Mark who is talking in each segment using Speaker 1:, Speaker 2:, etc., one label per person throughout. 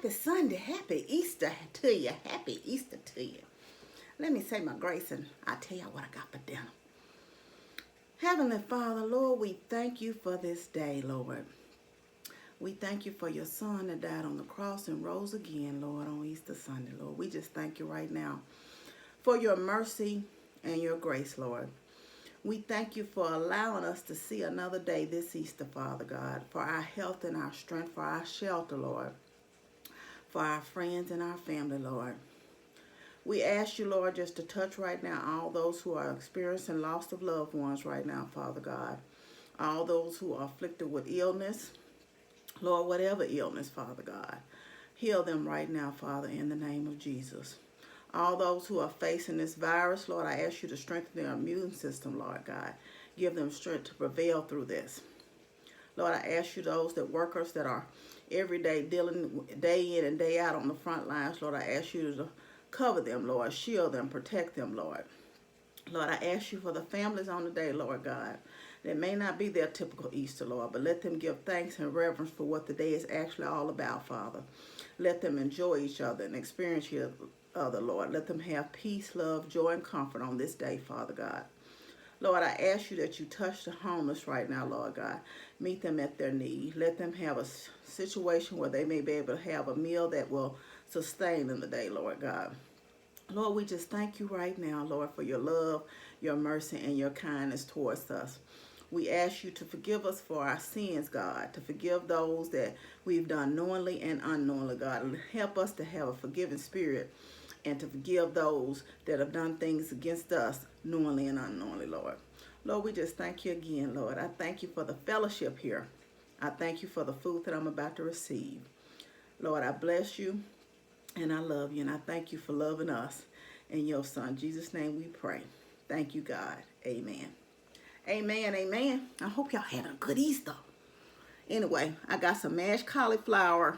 Speaker 1: Happy Sunday. Happy Easter to you. Happy Easter to you. Let me say my grace and I'll tell you what I got for dinner. Heavenly Father, Lord, we thank you for this day, Lord. We thank you for your son that died on the cross and rose again, Lord, on Easter Sunday, Lord. We just thank you right now for your mercy and your grace, Lord. We thank you for allowing us to see another day this Easter, Father God, for our health and our strength, for our shelter, Lord, for our friends and our family, Lord. We ask you, Lord, just to touch right now all those who are experiencing loss of loved ones right now, Father God. All those who are afflicted with illness, Lord, whatever illness, Father God. Heal them right now, Father, in the name of Jesus. All those who are facing this virus, Lord, I ask you to strengthen their immune system, Lord God. Give them strength to prevail through this. Lord, I ask you those workers that are every day dealing day in and day out on the front lines, Lord, I ask you to cover them, Lord. Shield them, protect them, Lord. Lord, I ask you for the families on the day, Lord God. That may not be their typical Easter, Lord, but let them give thanks and reverence for what the day is actually all about, Father. Let them enjoy each other and experience each other, Lord. Let them have peace, love, joy, and comfort on this day, Father God. Lord, I ask you that you touch the homeless right now, Lord God. Meet them at their need. Let them have a situation where they may be able to have a meal that will sustain them today, Lord God. Lord, we just thank you right now, Lord, for your love, your mercy, and your kindness towards us. We ask you to forgive us for our sins, God, to forgive those that we've done knowingly and unknowingly, God. And help us to have a forgiving spirit and to forgive those that have done things against us knowingly and unknowingly, Lord. Lord, we just thank you again, Lord. I thank you for the fellowship here. I thank you for the food that I'm about to receive. Lord, I bless you and I love you, and I thank you for loving us. In your son, Jesus' name we pray. Thank you, God. Amen. Amen, amen. I hope y'all had a good Easter. Anyway, I got some mashed cauliflower,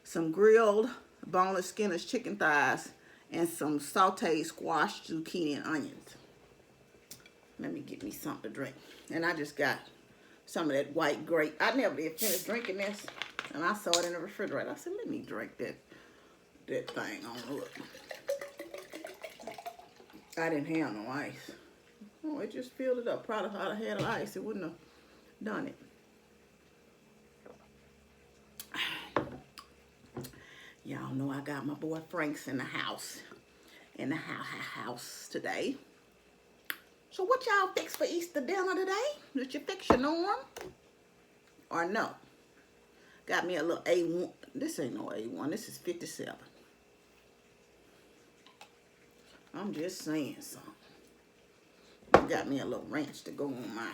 Speaker 1: some grilled boneless skinless chicken thighs, and some sautéed squash, zucchini, and onions. Let me get me something to drink. And I just got some of that white grape. I never did finish drinking this, and I saw it in the refrigerator. I said, let me drink that thing on. Look. I didn't have no ice. Oh, it just filled it up. Probably if I'd have had ice, it wouldn't have done it. Y'all know I got my boy Frank's in the house. In the house today. So what y'all fix for Easter dinner today? Did you fix your norm? Or no? Got me a little A1. This ain't no A1. This is 57. I'm just saying something. Got me a little ranch to go on my,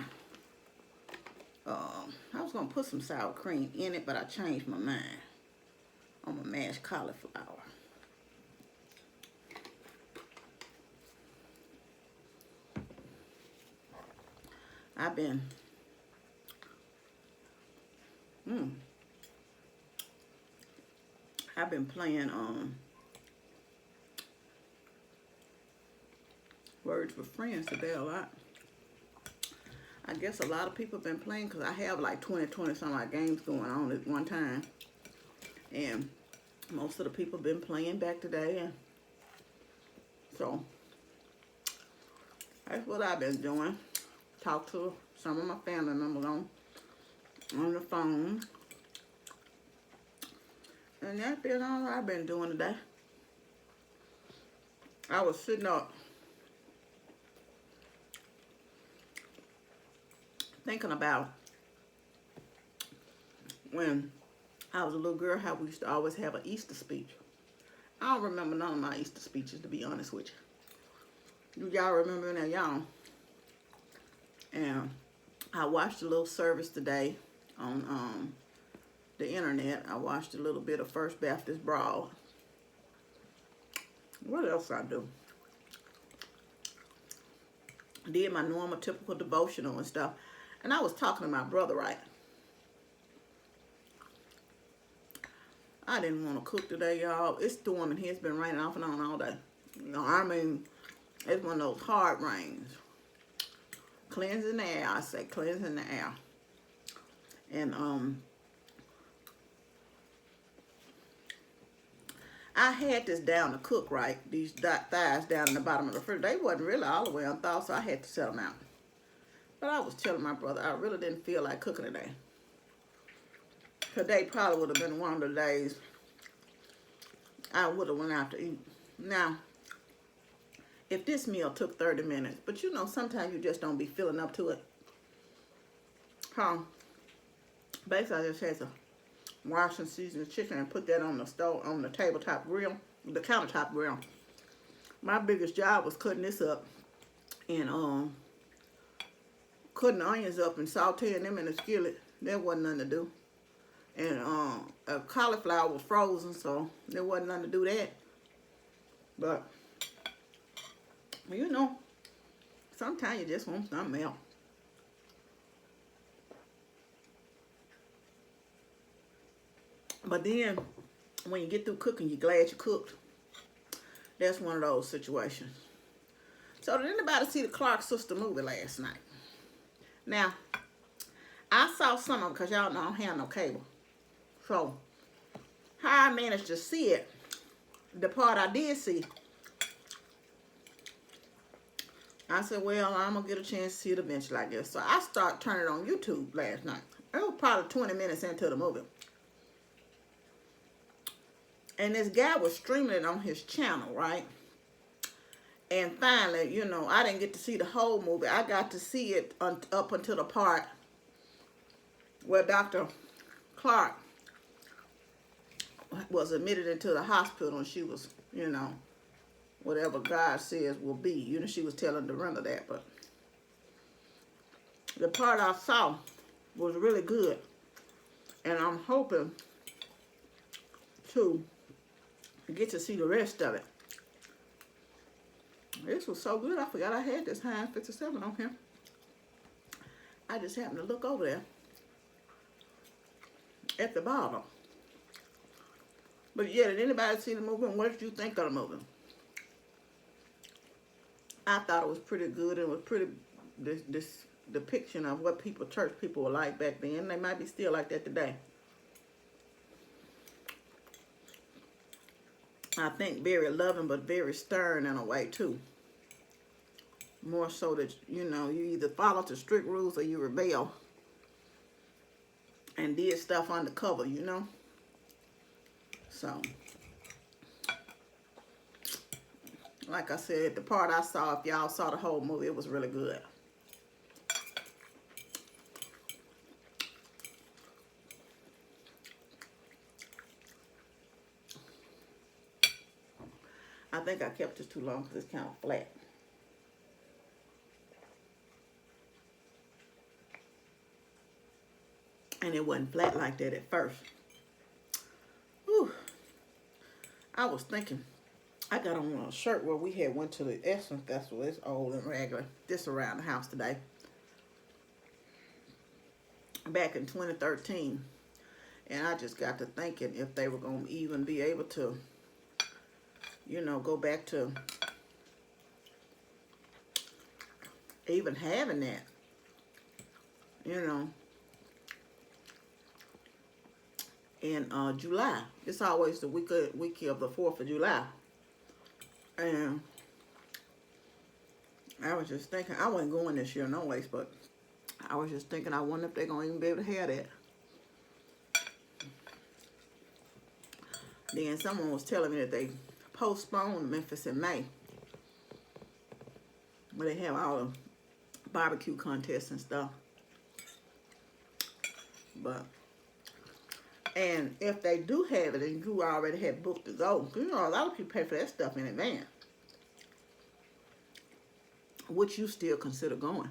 Speaker 1: I was going to put some sour cream in it, but I changed my mind on my mashed cauliflower. I've been, playing Words with Friends today a lot. I guess a lot of people have been playing because I have like 20 some odd games going on at one time. And most of the people have been playing back today. And so that's what I've been doing. Talk to some of my family members on the phone. And that's been all I've been doing today. I was sitting up thinking about when I was a little girl, how we used to always have an Easter speech. I don't remember none of my Easter speeches, to be honest with you. Y'all remember that, y'all? And I watched a little service today on the internet. I watched a little bit of First Baptist Broad. What else I do? Did my normal, typical devotional and stuff. And I was talking to my brother, right? I didn't want to cook today, y'all. It's storming here. It's been raining off and on all day. You know, I mean, it's one of those hard rains. Cleansing the air, I say. Cleansing the air. And I had this down to cook right. These thighs down in the bottom of the refrigerator. They wasn't really all the way unthawed, so I had to set them out. But I was telling my brother I really didn't feel like cooking today. Today probably would have been one of the days I would have went out to eat. Now, if this meal took 30 minutes, but you know, sometimes you just don't be feeling up to it. Basically, I just had to wash and season the chicken and put that on the stove, on the tabletop grill, the countertop grill. My biggest job was cutting this up and cutting the onions up and sauteing them in the skillet. There wasn't nothing to do. And cauliflower was frozen, so there wasn't nothing to do that. But you know, sometimes you just want something else. But then, when you get through cooking, you're glad you cooked. That's one of those situations. So, did anybody see the Clark Sister movie last night? Now, I saw some of them because y'all know I don't have no cable. So, how I managed to see it, the part I did see, I said, well, I'm going to get a chance to see it eventually, I guess. So, I started turning it on YouTube last night. It was probably 20 minutes into the movie. And this guy was streaming it on his channel, right? And finally, you know, I didn't get to see the whole movie. I got to see it up until the part where Dr. Clark was admitted into the hospital and she was, you know, whatever God says will be. You know, she was telling Dorinda that. But the part I saw was really good. And I'm hoping to get to see the rest of it. This was so good, I forgot I had this Heinz 57 on here. I just happened to look over there at the bottom. But yeah, did anybody see the movie? And what did you think of the movie? I thought it was pretty good. It was pretty, this depiction of what church people were like back then. They might be still like that today. I think very loving, but very stern in a way, too. More so that, you know, you either follow the strict rules or you rebel. And did stuff undercover, you know. So, like I said, the part I saw, if y'all saw the whole movie, it was really good. I think I kept this too long because it's kind of flat. And it wasn't flat like that at first. Whew. I was thinking, I got on a shirt where we had went to the Essence Festival. It's old and regular. This around the house today. Back in 2013. And I just got to thinking if they were going to even be able to, you know, go back to even having that, you know, in July. It's always the week of the 4th of July. And I was just thinking, I wasn't going this year no ways, but I was just thinking, I wonder if they're going to even be able to have that. Then someone was telling me that they postponed Memphis in May, where they have all the barbecue contests and stuff. But, and if they do have it and you already had booked to go, you know, a lot of people pay for that stuff in advance. Would you still consider going?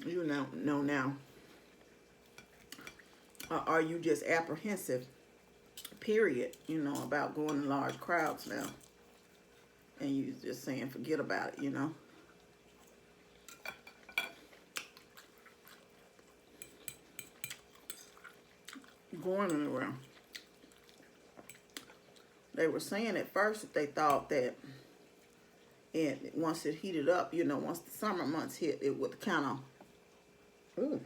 Speaker 1: You know now. Or are you just apprehensive, period, you know, about going in large crowds now? And you just saying, forget about it, you know? Going anywhere. They were saying at first that they thought that once it heated up, you know, once the summer months hit, it would kind of,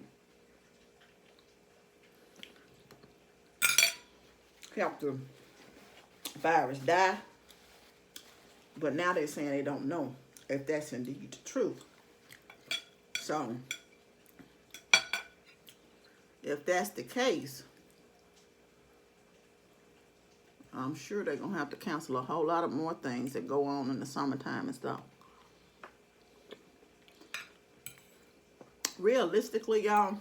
Speaker 1: help to virus die. But now they're saying they don't know if that's indeed the truth. So, if that's the case, I'm sure they're going to have to cancel a whole lot of more things that go on in the summertime and stuff. Realistically, y'all,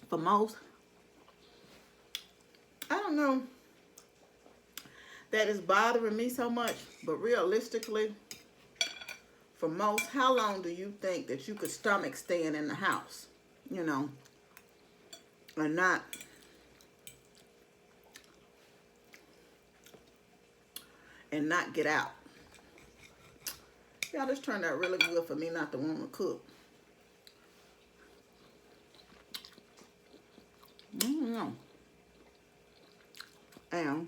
Speaker 1: for most, I don't know that it's bothering me so much, but realistically, for most, how long do you think that you could stomach staying in the house, you know, and not get out? Yeah, this turned out really good for me not to want to cook. I don't know. And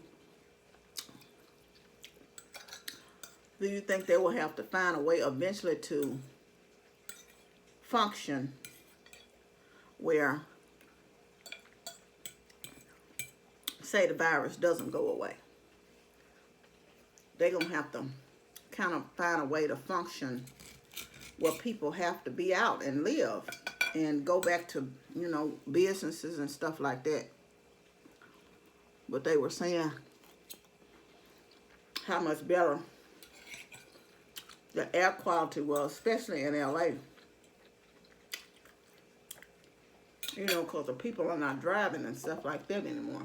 Speaker 1: do you think they will have to find a way eventually to function where, say, the virus doesn't go away? They're going to have to kind of find a way to function where people have to be out and live and go back to, you know, businesses and stuff like that. But they were saying how much better the air quality was, especially in LA. You know, because the people are not driving and stuff like that anymore.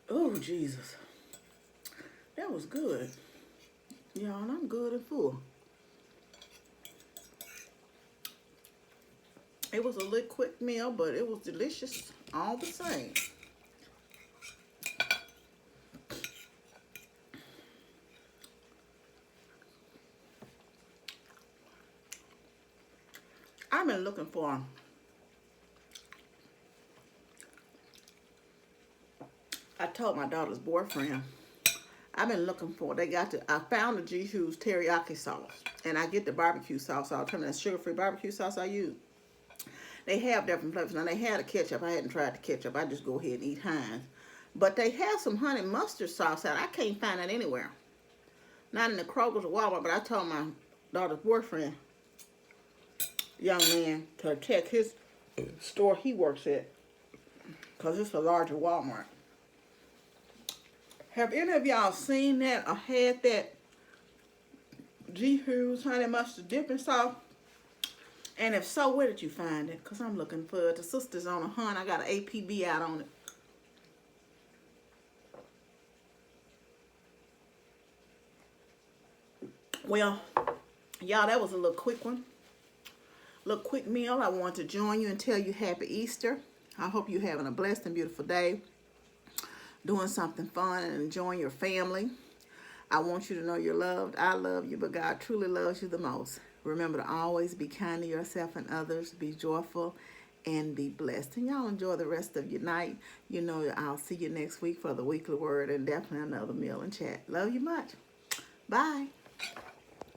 Speaker 1: Oh, Jesus. That was good. Y'all, I'm good and full. It was a little quick meal, but it was delicious all the same. I've been looking for I told my daughter's boyfriend, I've been looking for, I found the G Hughes teriyaki sauce. And I get the barbecue sauce all the time. That's sugar-free barbecue sauce I use. They have different flavors. Now, they had a ketchup. I hadn't tried the ketchup. I just go ahead and eat Heinz. But they have some honey mustard sauce out. I can't find it anywhere. Not in the Kroger's or Walmart, but I told my daughter's boyfriend, young man, to check his store he works at, because it's a larger Walmart. Have any of y'all seen that or had that G Hughes honey mustard dipping sauce? And if so, where did you find it? Because I'm looking for it. The sister's on a hunt. I got an APB out on it. Well, y'all, that was a little quick one. Little quick meal. I want to join you and tell you happy Easter. I hope you're having a blessed and beautiful day. Doing something fun and enjoying your family. I want you to know you're loved. I love you, but God truly loves you the most. Remember to always be kind to yourself and others. Be joyful and be blessed. And y'all enjoy the rest of your night. You know, I'll see you next week for the weekly word and definitely another meal and chat. Love you much. Bye.